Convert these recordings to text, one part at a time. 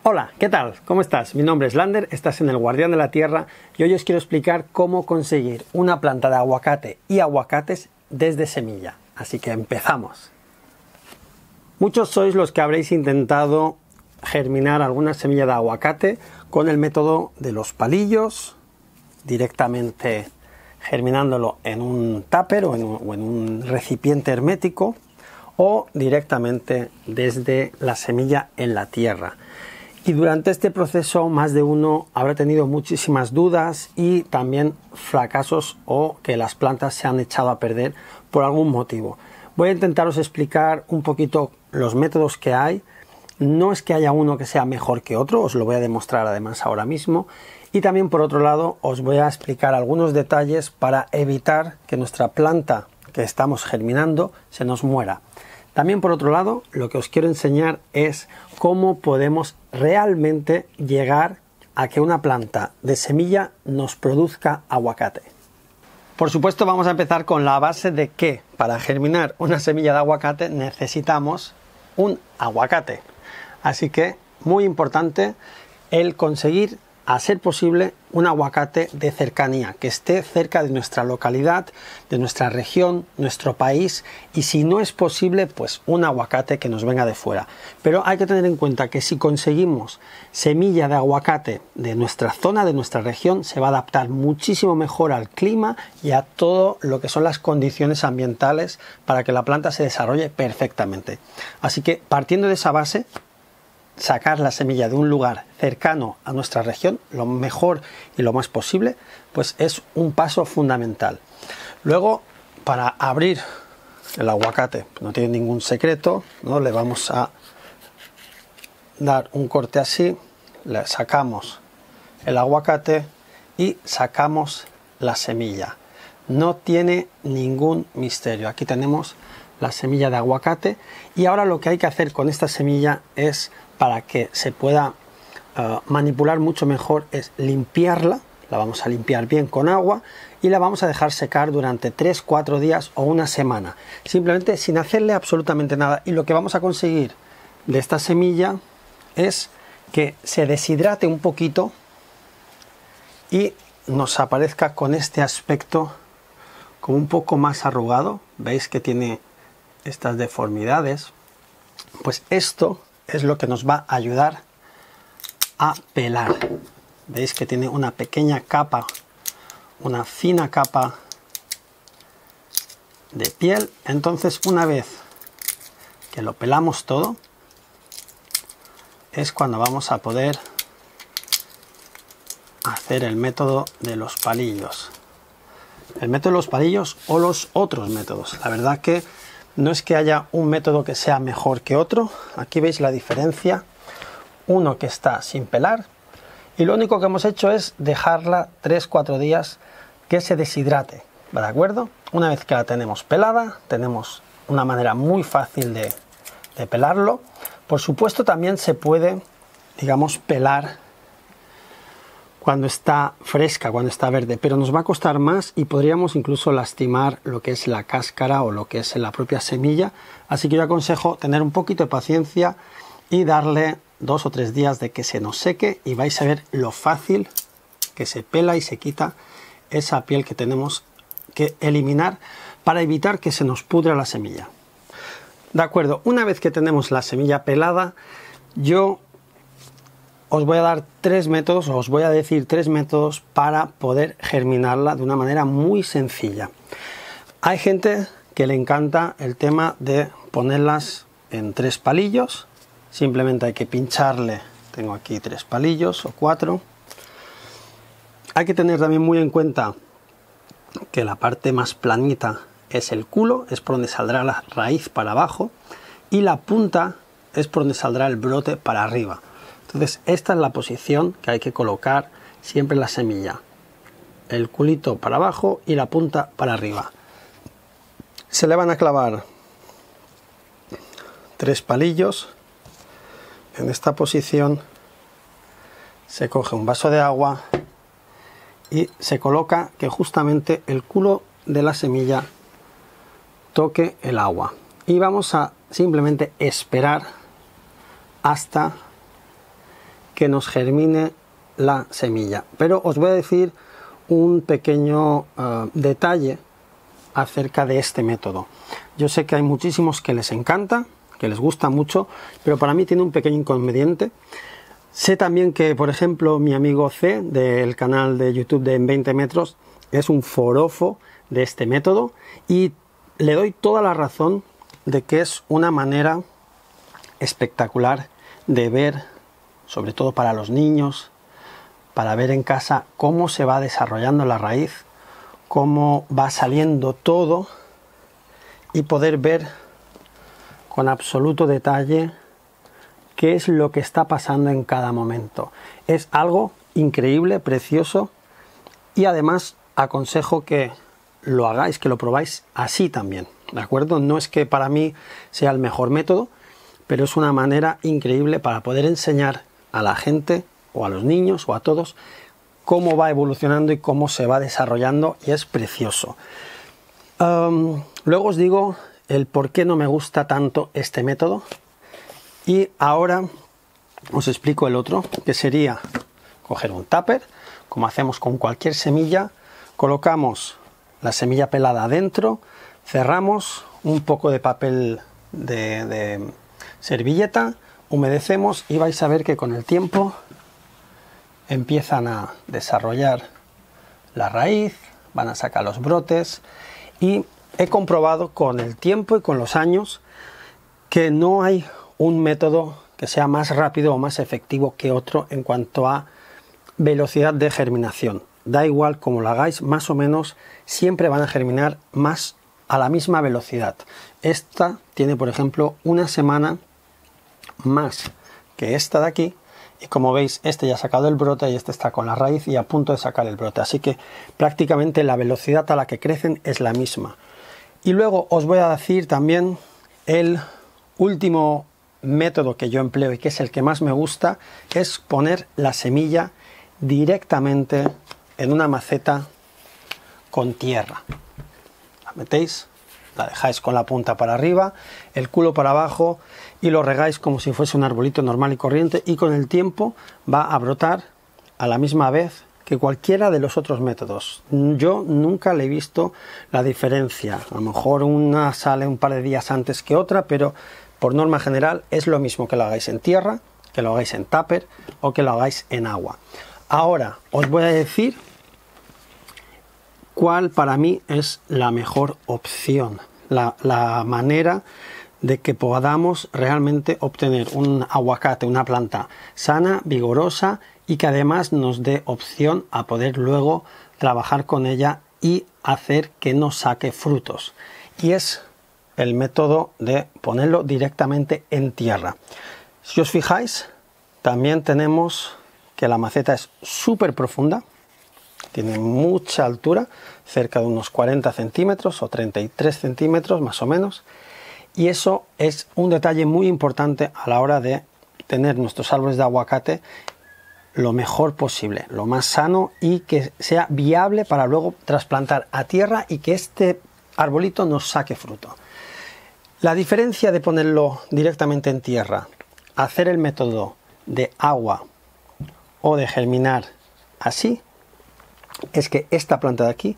Hola, ¿qué tal? ¿Cómo estás? Mi nombre es Lander, estás en El Guardián de la Tierra y hoy os quiero explicar cómo conseguir una planta de aguacate y aguacates desde semilla. Así que empezamos. Muchos sois los que habréis intentado germinar alguna semilla de aguacate con el método de los palillos, directamente germinándolo en un tupper o en un recipiente hermético, o directamente desde la semilla en la tierra. Y durante este proceso más de uno habrá tenido muchísimas dudas y también fracasos o que las plantas se han echado a perder por algún motivo. Voy a intentaros explicar un poquito los métodos que hay. No es que haya uno que sea mejor que otro, os lo voy a demostrar además ahora mismo. Y también por otro lado os voy a explicar algunos detalles para evitar que nuestra planta que estamos germinando se nos muera. También por otro lado, lo que os quiero enseñar es cómo podemos realmente llegar a que una planta de semilla nos produzca aguacate. Por supuesto, vamos a empezar con la base de que para germinar una semilla de aguacate necesitamos un aguacate. Así que, muy importante el conseguir, a ser posible, un aguacate de cercanía, que esté cerca de nuestra localidad, de nuestra región, nuestro país, y si no es posible, pues un aguacate que nos venga de fuera. Pero hay que tener en cuenta que si conseguimos semilla de aguacate de nuestra zona, de nuestra región, se va a adaptar muchísimo mejor al clima y a todo lo que son las condiciones ambientales para que la planta se desarrolle perfectamente. Así que, partiendo de esa base, sacar la semilla de un lugar cercano a nuestra región, lo mejor y lo más posible, pues es un paso fundamental. Luego, para abrir el aguacate, no tiene ningún secreto, ¿no? Le vamos a dar un corte así, le sacamos el aguacate y sacamos la semilla. No tiene ningún misterio. Aquí tenemos la semilla de aguacate y ahora lo que hay que hacer con esta semilla es, para que se pueda manipular mucho mejor, es limpiarla. La vamos a limpiar bien con agua y la vamos a dejar secar durante 3-4 días o una semana, simplemente sin hacerle absolutamente nada. Y lo que vamos a conseguir de esta semilla es que se deshidrate un poquito y nos aparezca con este aspecto como un poco más arrugado. Veis que tiene estas deformidades. Pues esto es lo que nos va a ayudar a pelar. Veis que tiene una pequeña capa, una fina capa de piel. Entonces, una vez que lo pelamos todo, es cuando vamos a poder hacer el método de los palillos. El método de los palillos o los otros métodos. La verdad que no es que haya un método que sea mejor que otro. Aquí veis la diferencia. Uno que está sin pelar y lo único que hemos hecho es dejarla 3-4 días que se deshidrate. ¿De acuerdo? Una vez que la tenemos pelada, tenemos una manera muy fácil de pelarlo. Por supuesto, también se puede, digamos, pelar cuando está fresca, cuando está verde, pero nos va a costar más y podríamos incluso lastimar lo que es la cáscara o lo que es la propia semilla. Así que yo aconsejo tener un poquito de paciencia y darle 2 o 3 días de que se nos seque y vais a ver lo fácil que se pela y se quita esa piel que tenemos que eliminar para evitar que se nos pudra la semilla. De acuerdo, una vez que tenemos la semilla pelada, yo os voy a dar 3 métodos, os voy a decir 3 métodos para poder germinarla de una manera muy sencilla. Hay gente que le encanta el tema de ponerlas en 3 palillos. Simplemente hay que pincharle, tengo aquí 3 palillos o 4. Hay que tener también muy en cuenta que la parte más planita es el culo, es por donde saldrá la raíz para abajo, y la punta es por donde saldrá el brote para arriba. Entonces, esta es la posición que hay que colocar siempre la semilla. El culito para abajo y la punta para arriba. Se le van a clavar 3 palillos. En esta posición se coge un vaso de agua y se coloca que justamente el culo de la semilla toque el agua. Y vamos a simplemente esperar hasta que nos germine la semilla. Pero os voy a decir un pequeño detalle acerca de este método. Yo sé que hay muchísimos que les encanta, que les gusta mucho, pero para mí tiene un pequeño inconveniente. Sé también que, por ejemplo, mi amigo C del canal de YouTube de En 20 metros es un forofo de este método y le doy toda la razón de que es una manera espectacular de ver, sobre todo para los niños, para ver en casa cómo se va desarrollando la raíz, cómo va saliendo todo y poder ver con absoluto detalle qué es lo que está pasando en cada momento. Es algo increíble, precioso, y además aconsejo que lo hagáis, que lo probáis así también, ¿de acuerdo? No es que para mí sea el mejor método, pero es una manera increíble para poder enseñar a la gente o a los niños o a todos cómo va evolucionando y cómo se va desarrollando, y es precioso. Luego os digo el por qué no me gusta tanto este método, y ahora os explico el otro, que sería coger un tupper, como hacemos con cualquier semilla, colocamos la semilla pelada adentro, cerramos, un poco de papel de servilleta, humedecemos y vais a ver que con el tiempo empiezan a desarrollar la raíz, van a sacar los brotes, y he comprobado con el tiempo y con los años que no hay un método que sea más rápido o más efectivo que otro en cuanto a velocidad de germinación. Da igual cómo lo hagáis, más o menos siempre van a germinar más a la misma velocidad. Esta tiene, por ejemplo, una semana más que esta de aquí, y como veis, este ya ha sacado el brote y este está con la raíz y a punto de sacar el brote, así que prácticamente la velocidad a la que crecen es la misma. Y luego os voy a decir también el último método que yo empleo y que es el que más me gusta, es poner la semilla directamente en una maceta con tierra. La metéis, la dejáis con la punta para arriba, el culo para abajo, y lo regáis como si fuese un arbolito normal y corriente, y con el tiempo va a brotar a la misma vez que cualquiera de los otros métodos. Yo nunca le he visto la diferencia. A lo mejor una sale un par de días antes que otra, pero por norma general es lo mismo que lo hagáis en tierra, que lo hagáis en tupper o que lo hagáis en agua. Ahora os voy a decir cuál para mí es la mejor opción, la manera de que podamos realmente obtener un aguacate, una planta sana, vigorosa y que además nos dé opción a poder luego trabajar con ella y hacer que nos saque frutos. Y es el método de ponerlo directamente en tierra. Si os fijáis, también tenemos que la maceta es súper profunda, tiene mucha altura, cerca de unos 40 centímetros o 33 centímetros más o menos, y eso es un detalle muy importante a la hora de tener nuestros árboles de aguacate lo mejor posible, lo más sano, y que sea viable para luego trasplantar a tierra y que este arbolito nos saque fruto. La diferencia de ponerlo directamente en tierra, hacer el método de agua o de germinar así, es que esta planta de aquí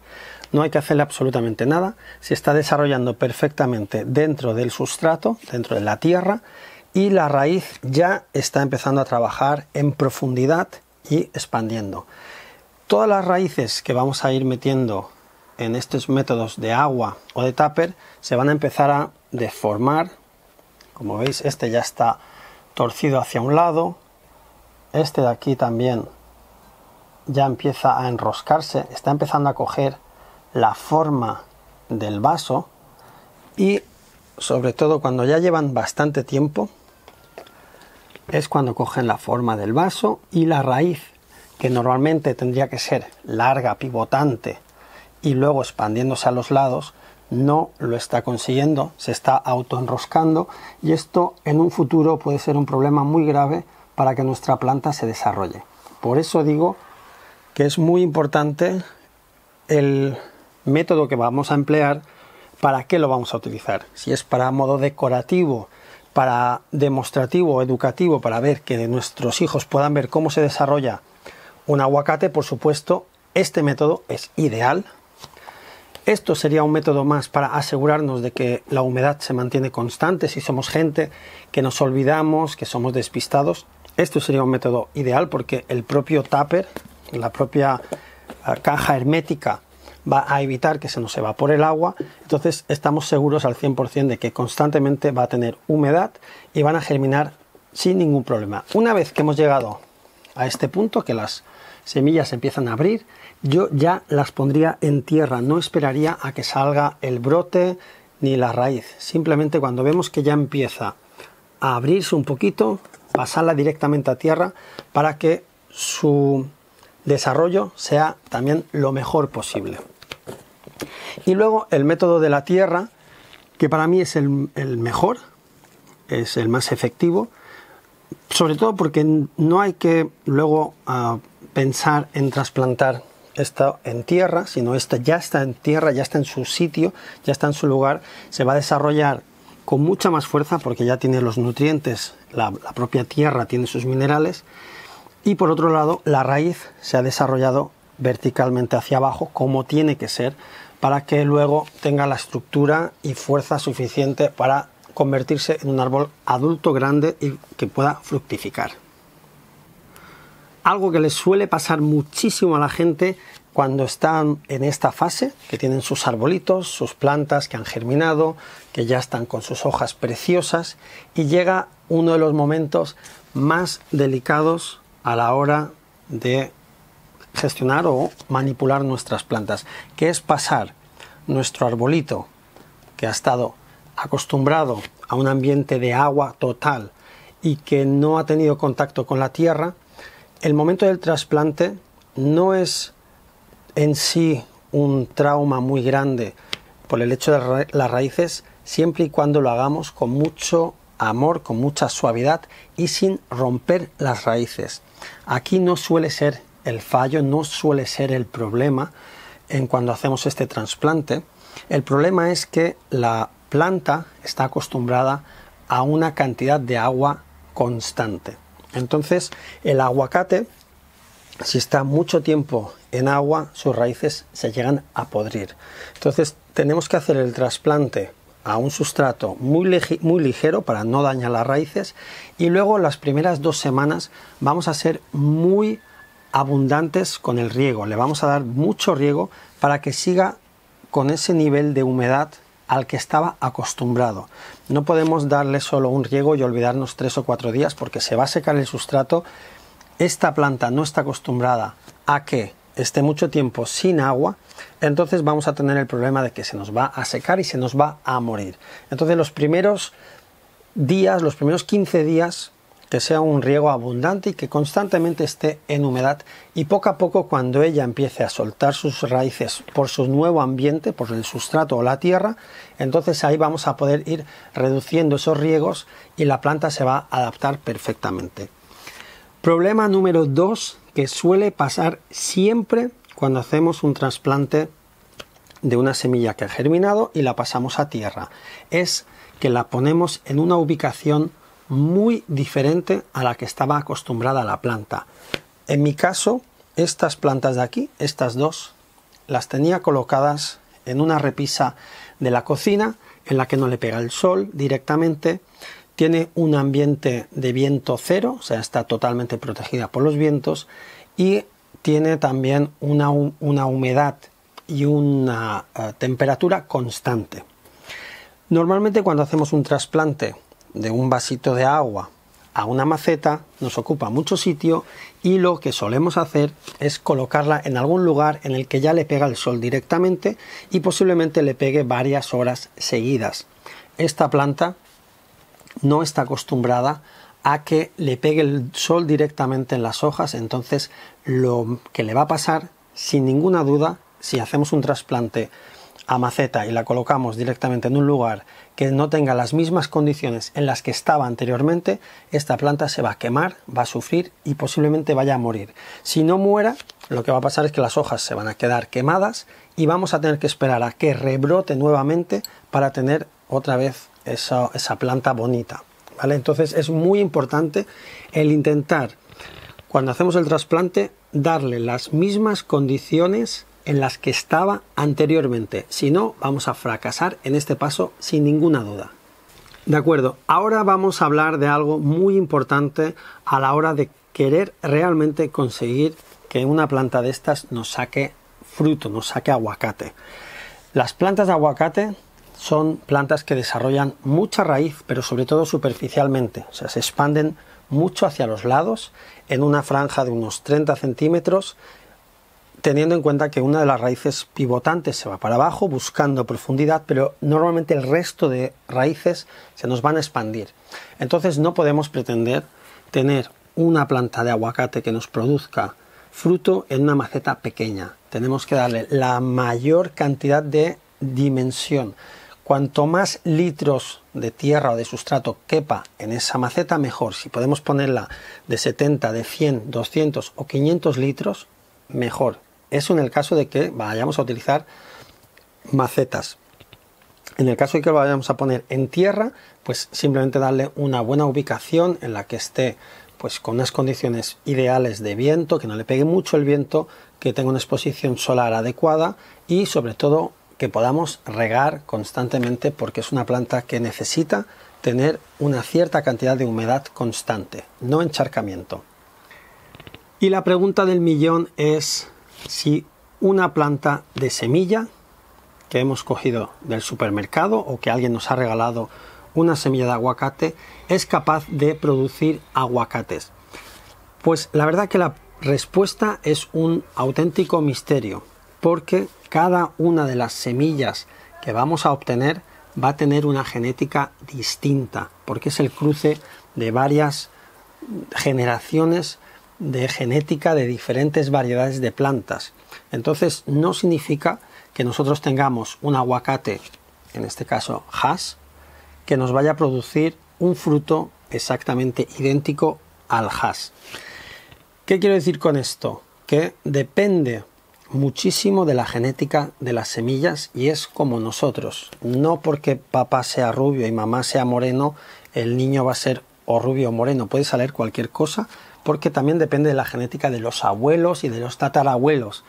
no hay que hacerle absolutamente nada, se está desarrollando perfectamente dentro del sustrato, dentro de la tierra, y la raíz ya está empezando a trabajar en profundidad y expandiendo. Todas las raíces que vamos a ir metiendo en estos métodos de agua o de tupper se van a empezar a deformar. Como veis, este ya está torcido hacia un lado, este de aquí también ya empieza a enroscarse, está empezando a coger la forma del vaso, y sobre todo cuando ya llevan bastante tiempo es cuando cogen la forma del vaso, y la raíz, que normalmente tendría que ser larga, pivotante y luego expandiéndose a los lados, no lo está consiguiendo, se está autoenroscando, y esto en un futuro puede ser un problema muy grave para que nuestra planta se desarrolle. Por eso digo que es muy importante el método que vamos a emplear, para qué lo vamos a utilizar. Si es para modo decorativo, para demostrativo o educativo, para ver que nuestros hijos puedan ver cómo se desarrolla un aguacate, por supuesto, este método es ideal. Esto sería un método más para asegurarnos de que la humedad se mantiene constante si somos gente que nos olvidamos, que somos despistados. Esto sería un método ideal porque el propio tupper, la propia caja hermética, va a evitar que se nos evapore el agua. Entonces estamos seguros al 100% de que constantemente va a tener humedad y van a germinar sin ningún problema. Una vez que hemos llegado a este punto, que las semillas empiezan a abrir, yo ya las pondría en tierra, no esperaría a que salga el brote ni la raíz. Simplemente cuando vemos que ya empieza a abrirse un poquito, pasarla directamente a tierra para que su desarrollo sea también lo mejor posible. Y luego el método de la tierra, que para mí es el mejor, es el más efectivo, sobre todo porque no hay que luego pensar en trasplantar esto en tierra, sino esto ya está en tierra, ya está en su sitio, ya está en su lugar, se va a desarrollar con mucha más fuerza porque ya tiene los nutrientes, la propia tierra tiene sus minerales, y por otro lado la raíz se ha desarrollado verticalmente hacia abajo como tiene que ser, para que luego tenga la estructura y fuerza suficiente para convertirse en un árbol adulto grande y que pueda fructificar. Algo que les suele pasar muchísimo a la gente cuando están en esta fase, que tienen sus arbolitos, sus plantas que han germinado, que ya están con sus hojas preciosas, y llega uno de los momentos más delicados a la hora de gestionar o manipular nuestras plantas, que es pasar nuestro arbolito que ha estado acostumbrado a un ambiente de agua total y que no ha tenido contacto con la tierra. El momento del trasplante no es en sí un trauma muy grande por el hecho de las raíces, siempre y cuando lo hagamos con mucho amor, con mucha suavidad y sin romper las raíces. Aquí no suele ser el fallo, no suele ser el problema en cuando hacemos este trasplante. El problema es que la planta está acostumbrada a una cantidad de agua constante. Entonces el aguacate, si está mucho tiempo en agua, sus raíces se llegan a podrir. Entonces tenemos que hacer el trasplante a un sustrato muy ligero para no dañar las raíces, y luego las primeras 2 semanas vamos a ser muy abundantes con el riego. Le vamos a dar mucho riego para que siga con ese nivel de humedad al que estaba acostumbrado. No podemos darle solo un riego y olvidarnos 3 o 4 días porque se va a secar el sustrato. Esta planta no está acostumbrada a que esté mucho tiempo sin agua, entonces vamos a tener el problema de que se nos va a secar y se nos va a morir. Entonces los primeros días, los primeros 15 días, que sea un riego abundante y que constantemente esté en humedad, y poco a poco, cuando ella empiece a soltar sus raíces por su nuevo ambiente, por el sustrato o la tierra, entonces ahí vamos a poder ir reduciendo esos riegos y la planta se va a adaptar perfectamente. Problema número 2 que suele pasar siempre cuando hacemos un trasplante de una semilla que ha germinado y la pasamos a tierra, es que la ponemos en una ubicación muy diferente a la que estaba acostumbrada la planta. En mi caso, estas plantas de aquí, estas dos, las tenía colocadas en una repisa de la cocina en la que no le pega el sol directamente, tiene un ambiente de viento cero, o sea, está totalmente protegida por los vientos, y tiene también una humedad y una temperatura constante. Normalmente cuando hacemos un trasplante de un vasito de agua a una maceta nos ocupa mucho sitio, y lo que solemos hacer es colocarla en algún lugar en el que ya le pega el sol directamente y posiblemente le pegue varias horas seguidas. Esta planta no está acostumbrada a que le pegue el sol directamente en las hojas, entonces lo que le va a pasar, sin ninguna duda, si hacemos un trasplante a maceta y la colocamos directamente en un lugar que no tenga las mismas condiciones en las que estaba anteriormente, esta planta se va a quemar, va a sufrir y posiblemente vaya a morir. Si no muera, lo que va a pasar es que las hojas se van a quedar quemadas y vamos a tener que esperar a que rebrote nuevamente para tener otra vez esa planta bonita, ¿vale? Entonces es muy importante el intentar, cuando hacemos el trasplante, darle las mismas condiciones en las que estaba anteriormente. Si no, vamos a fracasar en este paso sin ninguna duda. De acuerdo, ahora vamos a hablar de algo muy importante a la hora de querer realmente conseguir que una planta de estas nos saque fruto, nos saque aguacate. Las plantas de aguacate son plantas que desarrollan mucha raíz, pero sobre todo superficialmente, o sea, se expanden mucho hacia los lados en una franja de unos 30 centímetros, teniendo en cuenta que una de las raíces pivotantes se va para abajo buscando profundidad, pero normalmente el resto de raíces se nos van a expandir. Entonces no podemos pretender tener una planta de aguacate que nos produzca fruto en una maceta pequeña. Tenemos que darle la mayor cantidad de dimensión. Cuanto más litros de tierra o de sustrato quepa en esa maceta, mejor. Si podemos ponerla de 70, de 100, 200 o 500 litros, mejor. Eso en el caso de que vayamos a utilizar macetas. En el caso de que lo vayamos a poner en tierra, pues simplemente darle una buena ubicación en la que esté pues con unas condiciones ideales de viento, que no le pegue mucho el viento, que tenga una exposición solar adecuada y sobre todo que podamos regar constantemente, porque es una planta que necesita tener una cierta cantidad de humedad constante, no encharcamiento. Y la pregunta del millón es si una planta de semilla que hemos cogido del supermercado o que alguien nos ha regalado una semilla de aguacate es capaz de producir aguacates. Pues la verdad que la respuesta es un auténtico misterio, porque cada una de las semillas que vamos a obtener va a tener una genética distinta, porque es el cruce de varias generaciones de genética de diferentes variedades de plantas. Entonces no significa que nosotros tengamos un aguacate, en este caso Hass, que nos vaya a producir un fruto exactamente idéntico al Hass. ¿Qué quiero decir con esto? Que depende muchísimo de la genética de las semillas y es como nosotros. No porque papá sea rubio y mamá sea moreno, el niño va a ser o rubio o moreno. Puede salir cualquier cosa, porque también depende de la genética de los abuelos y de los tatarabuelos.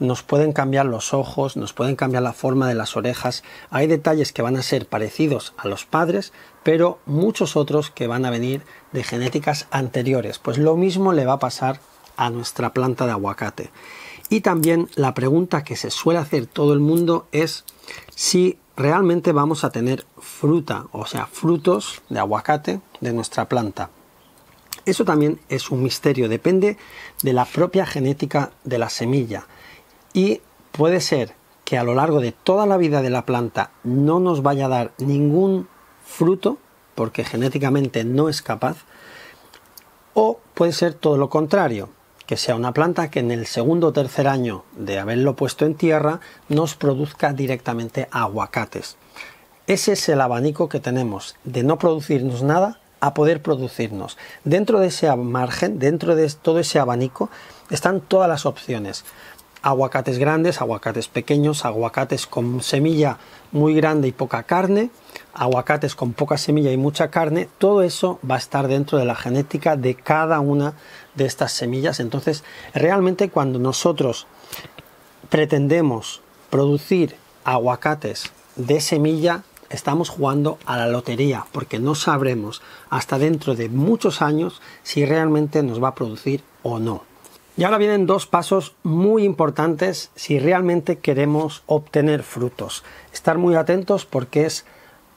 Nos pueden cambiar los ojos, nos pueden cambiar la forma de las orejas. Hay detalles que van a ser parecidos a los padres, pero muchos otros que van a venir de genéticas anteriores. Pues lo mismo le va a pasar a nuestra planta de aguacate. Y también la pregunta que se suele hacer todo el mundo es si realmente vamos a tener fruta, o sea, frutos de aguacate de nuestra planta. Eso también es un misterio, depende de la propia genética de la semilla y puede ser que a lo largo de toda la vida de la planta no nos vaya a dar ningún fruto porque genéticamente no es capaz, o puede ser todo lo contrario, que sea una planta que en el segundo o tercer año de haberlo puesto en tierra nos produzca directamente aguacates. Ese es el abanico que tenemos de no producirnos nada a poder producirnos. Dentro de ese margen, dentro de todo ese abanico, están todas las opciones. Aguacates grandes, aguacates pequeños, aguacates con semilla muy grande y poca carne, aguacates con poca semilla y mucha carne. Todo eso va a estar dentro de la genética de cada una de estas semillas. Entonces, realmente cuando nosotros pretendemos producir aguacates de semilla, estamos jugando a la lotería, porque no sabremos hasta dentro de muchos años si realmente nos va a producir o no. Y ahora vienen dos pasos muy importantes si realmente queremos obtener frutos. Estar muy atentos porque es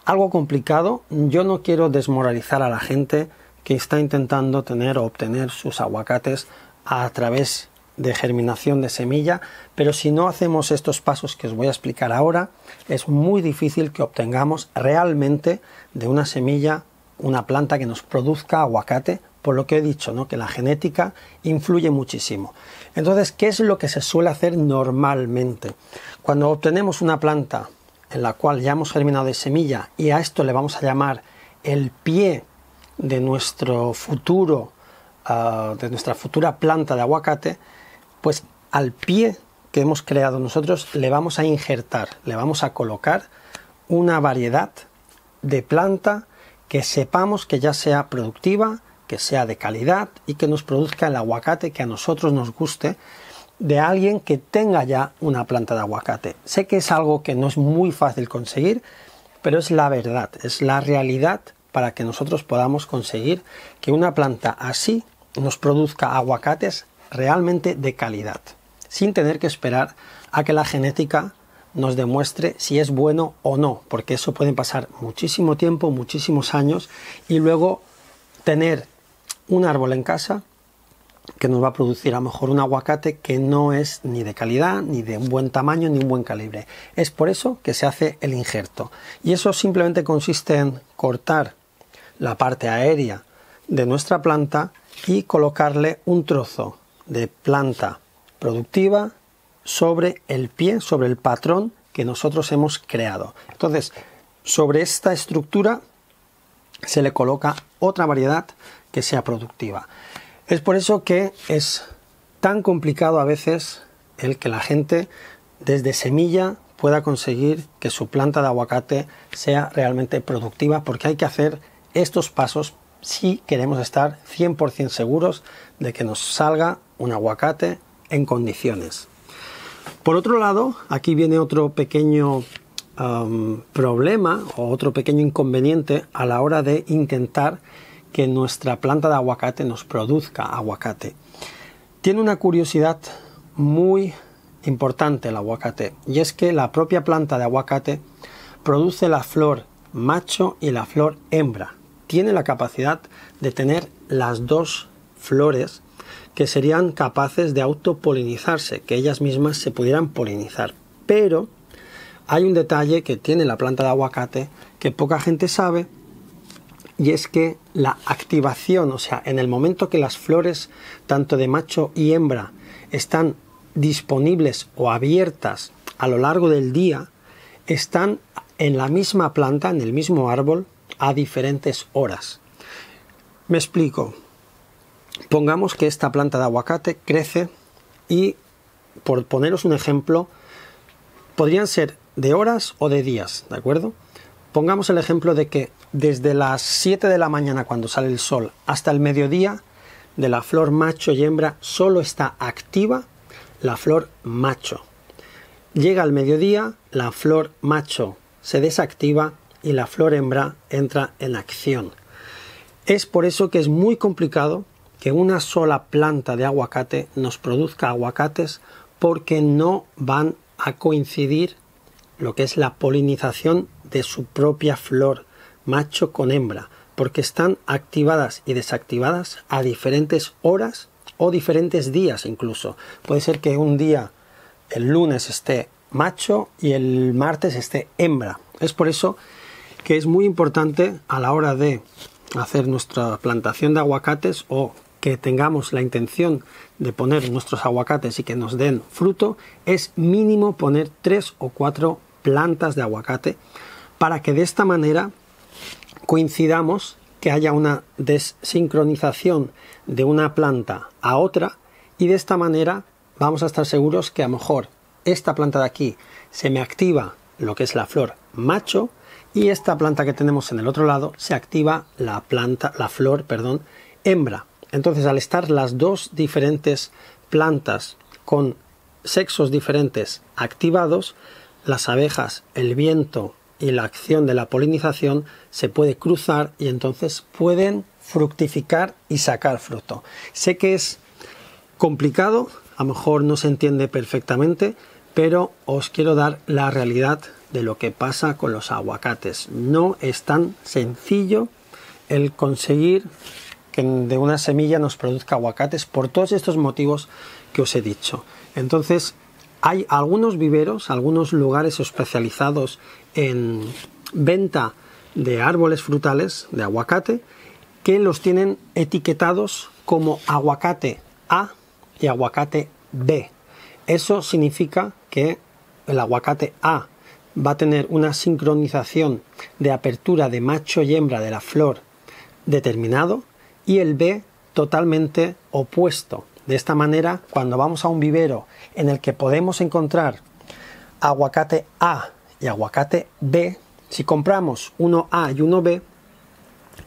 algo complicado. Yo no quiero desmoralizar a la gente que está intentando tener o obtener sus aguacates a través de germinación de semilla, pero si no hacemos estos pasos que os voy a explicar ahora, es muy difícil que obtengamos realmente de una semilla una planta que nos produzca aguacate, por lo que he dicho, ¿no? Que la genética influye muchísimo. Entonces, ¿qué es lo que se suele hacer normalmente? Cuando obtenemos una planta en la cual ya hemos germinado de semilla y a esto le vamos a llamar el pie de nuestro futuro, de nuestra futura planta de aguacate, pues al pie que hemos creado nosotros le vamos a injertar, le vamos a colocar una variedad de planta que sepamos que ya sea productiva, que sea de calidad y que nos produzca el aguacate que a nosotros nos guste, de alguien que tenga ya una planta de aguacate. Sé que es algo que no es muy fácil conseguir, pero es la verdad, es la realidad para que nosotros podamos conseguir que una planta así nos produzca aguacates realmente de calidad, sin tener que esperar a que la genética nos demuestre si es bueno o no, porque eso puede pasar muchísimo tiempo, muchísimos años, y luego tener un árbol en casa que nos va a producir a lo mejor un aguacate que no es ni de calidad, ni de un buen tamaño, ni un buen calibre. Es por eso que se hace el injerto. Y eso simplemente consiste en cortar la parte aérea de nuestra planta y colocarle un trozo de planta productiva sobre el pie, sobre el patrón que nosotros hemos creado. Entonces, sobre esta estructura se le coloca otra variedad que sea productiva. Es por eso que es tan complicado a veces el que la gente desde semilla pueda conseguir que su planta de aguacate sea realmente productiva, porque hay que hacer estos pasos si queremos estar 100% seguros de que nos salga un aguacate en condiciones. Por otro lado, aquí viene otro pequeño problema o otro pequeño inconveniente a la hora de intentar que nuestra planta de aguacate nos produzca aguacate. Tiene una curiosidad muy importante el aguacate, y es que la propia planta de aguacate produce la flor macho y la flor hembra. Tiene la capacidad de tener las dos flores que serían capaces de autopolinizarse, que ellas mismas se pudieran polinizar. Pero hay un detalle que tiene la planta de aguacate que poca gente sabe, y es que la activación, o sea, en el momento que las flores tanto de macho y hembra están disponibles o abiertas a lo largo del día, están en la misma planta, en el mismo árbol, a diferentes horas. Me explico. Pongamos que esta planta de aguacate crece y, por poneros un ejemplo, podrían ser de horas o de días, ¿de acuerdo? Pongamos el ejemplo de que desde las 7 de la mañana, cuando sale el sol, hasta el mediodía, de la flor macho y hembra solo está activa la flor macho. Llega al mediodía, la flor macho se desactiva y la flor hembra entra en acción. Es por eso que es muy complicado que una sola planta de aguacate nos produzca aguacates, porque no van a coincidir lo que es la polinización de su propia flor macho con hembra, porque están activadas y desactivadas a diferentes horas o diferentes días incluso. Puede ser que un día, el lunes, esté macho y el martes esté hembra. Es por eso que es muy importante a la hora de hacer nuestra plantación de aguacates, o que tengamos la intención de poner nuestros aguacates y que nos den fruto, es mínimo poner 3 o 4 plantas de aguacate, para que de esta manera coincidamos, que haya una desincronización de una planta a otra, y de esta manera vamos a estar seguros que a lo mejor esta planta de aquí se me activa lo que es la flor macho, y esta planta que tenemos en el otro lado se activa la flor hembra. Entonces, al estar las dos diferentes plantas con sexos diferentes activados, las abejas, el viento y la acción de la polinización se puede cruzar, y entonces pueden fructificar y sacar fruto. Sé que es complicado, a lo mejor no se entiende perfectamente, pero os quiero dar la realidad de lo que pasa con los aguacates. No es tan sencillo el conseguir que de una semilla nos produzca aguacates, por todos estos motivos que os he dicho. Entonces, hay algunos viveros, algunos lugares especializados en venta de árboles frutales de aguacate, que los tienen etiquetados como aguacate A y aguacate B. Eso significa que el aguacate A va a tener una sincronización de apertura de macho y hembra de la flor determinado, y el B totalmente opuesto. De esta manera, cuando vamos a un vivero en el que podemos encontrar aguacate A y aguacate B, si compramos uno A y uno B,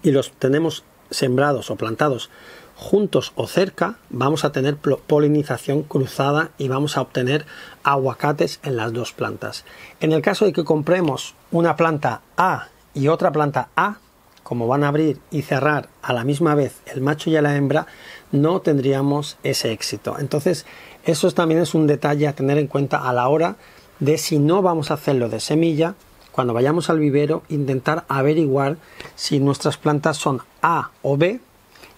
y los tenemos sembrados o plantados juntos o cerca, vamos a tener polinización cruzada y vamos a obtener aguacates en las dos plantas. En el caso de que compremos una planta A y otra planta A, como van a abrir y cerrar a la misma vez el macho y la hembra, no tendríamos ese éxito. Entonces, eso también es un detalle a tener en cuenta a la hora de, si no vamos a hacerlo de semilla, cuando vayamos al vivero, intentar averiguar si nuestras plantas son A o B,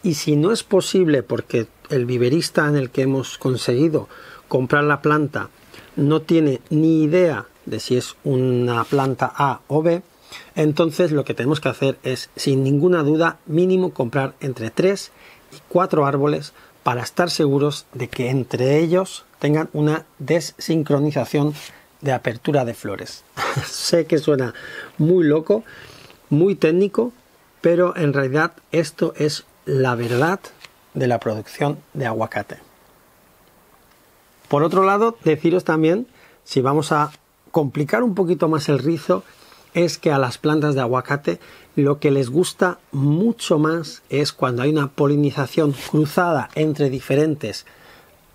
y si no es posible porque el viverista en el que hemos conseguido comprar la planta no tiene ni idea de si es una planta A o B, entonces lo que tenemos que hacer es, sin ninguna duda, mínimo comprar entre 3 y 4 árboles para estar seguros de que entre ellos tengan una desincronización de apertura de flores. Sé que suena muy loco, muy técnico, pero en realidad esto es la verdad de la producción de aguacate. Por otro lado, deciros también, si vamos a complicar un poquito más el rizo, es que a las plantas de aguacate lo que les gusta mucho más es cuando hay una polinización cruzada entre diferentes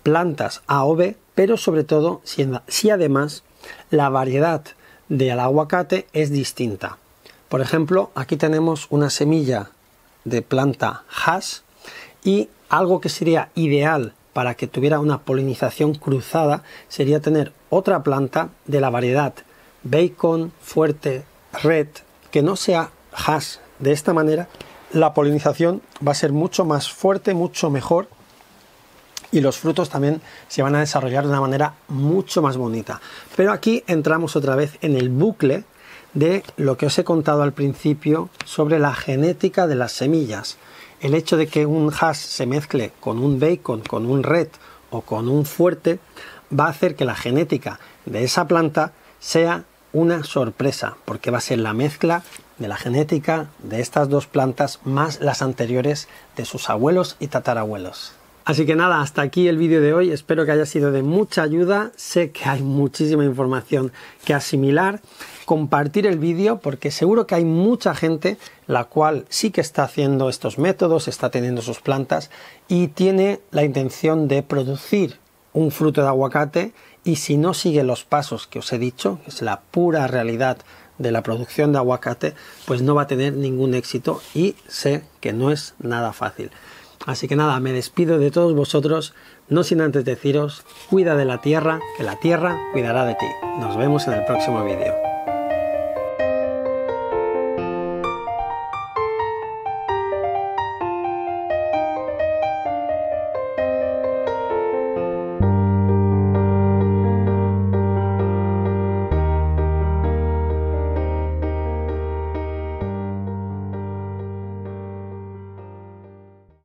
plantas A o B, pero sobre todo si además la variedad del aguacate es distinta. Por ejemplo, aquí tenemos una semilla de planta Hass, y algo que sería ideal para que tuviera una polinización cruzada sería tener otra planta de la variedad Bacon, Fuerte, Red, que no sea Hass. De esta manera la polinización va a ser mucho más fuerte, mucho mejor, y los frutos también se van a desarrollar de una manera mucho más bonita. Pero aquí entramos otra vez en el bucle de lo que os he contado al principio sobre la genética de las semillas. El hecho de que un Hass se mezcle con un Bacon, con un Red o con un Fuerte va a hacer que la genética de esa planta sea una sorpresa, porque va a ser la mezcla de la genética de estas dos plantas más las anteriores de sus abuelos y tatarabuelos. Así que nada, hasta aquí el vídeo de hoy. Espero que haya sido de mucha ayuda. Sé que hay muchísima información que asimilar. Compartir el vídeo, porque seguro que hay mucha gente la cual sí que está haciendo estos métodos, está teniendo sus plantas y tiene la intención de producir un fruto de aguacate, y si no sigue los pasos que os he dicho, que es la pura realidad de la producción de aguacate, pues no va a tener ningún éxito, y sé que no es nada fácil. Así que nada, me despido de todos vosotros, no sin antes deciros, cuida de la tierra, que la tierra cuidará de ti. Nos vemos en el próximo vídeo.